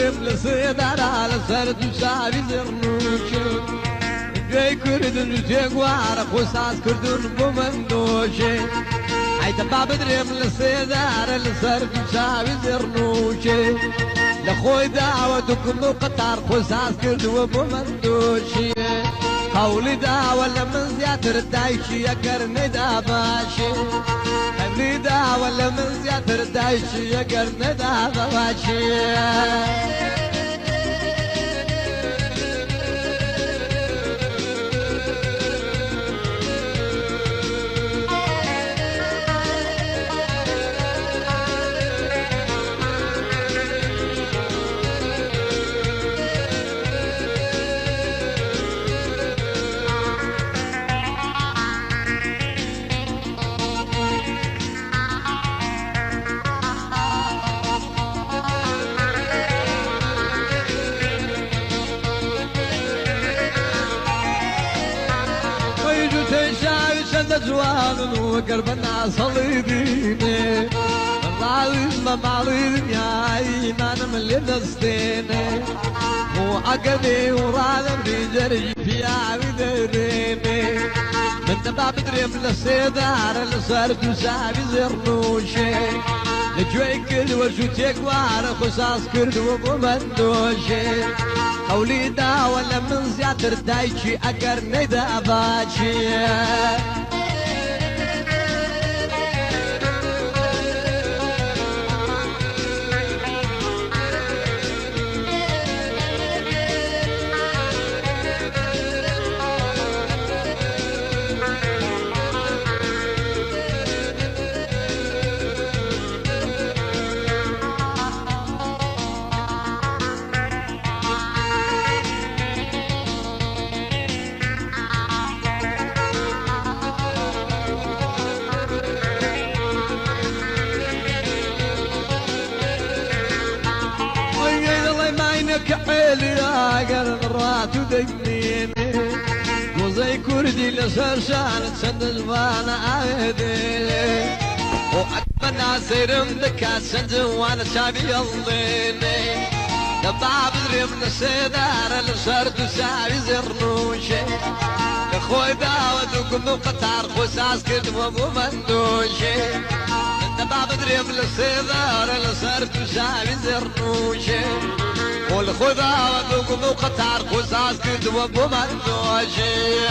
بدرم لصيدار على سرد شعبي زرنوش جاي كردن جيقوار خوصاص كردن بمندوشي عيت باب بدرم لصيدار لسرد شعبي زرنوش لخوي دعوتكم وقطار خوصاص كردن بمندوشي قولي دعوة لمن زيادة الدايشي يا قرني داباشي قولي دعوة لمن زيادة الدايشي يا قرني داباشي جوان وقربنا صليديني العظيم معرض يا ايمان من لنستيني مو عقبي ورانا بجري في عبدريني من باب دريم للسيدار لصرف وسابي زرنوشي لجوي كل وجوتك وعرف خصاص كرد ومندوشي قولي دا ولا من زيادة دايشي اقرني داباشي كحيلي راقر مرات ودقنيني وزي كردي لسرشان تسند وانا عهدي وعقبنا سيرم دكا سند وانا شابي يضيني لبعب دريم لسيدار لسرد وسابي زرنوشي لخوي داودكم وقطار خوصاص كرد وابو مندوشي لبعب دريم لسيدار لسرد وسابي زرنوشي والخذا ودوكم وقطار خوصاص كرد وابو مندوشي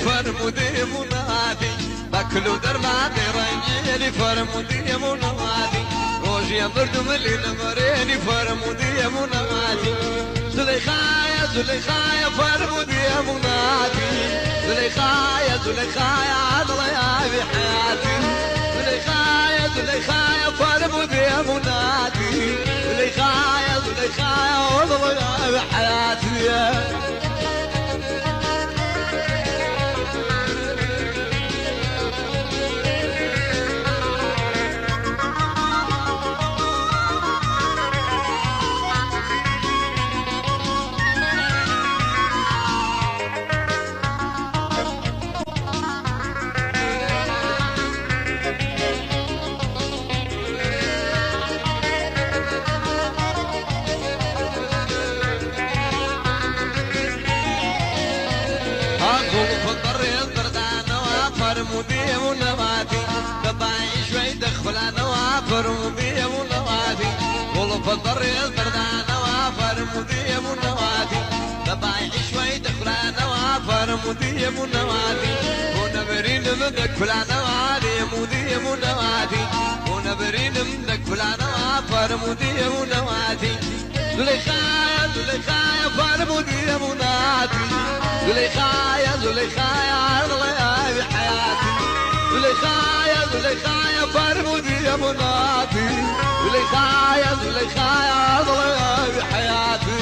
فرمودي منادي باكلو درماني رنجيني فرمودي منادي روجي مردم اللي نمريني فرمودي منادي زليخايا زليخايا فرمودي منادي زليخايا زليخايا عضلة يا بحياتي زليخايا زليخايا فرمودي منادي زليخايا زليخايا عضلة يا بحياتي فرمودي ونوادي دبعي شوي دخل انا وفرمودي ونوادي والله فضر يزبرد انا وفرمودي ونوادي دبعي شوي دخل انا وفرمودي ونوادي ونبرين مدك فلانا وعلي مودي ونوادي ونبرين مدك فلانا وفرمودي ونوادي زليخايا زليخايا فرمودي يا منادي زليخايا زليخايا الله يا حياتي زليخايا زليخايا فرمودي يا منادي زليخايا زليخايا الله يا حياتي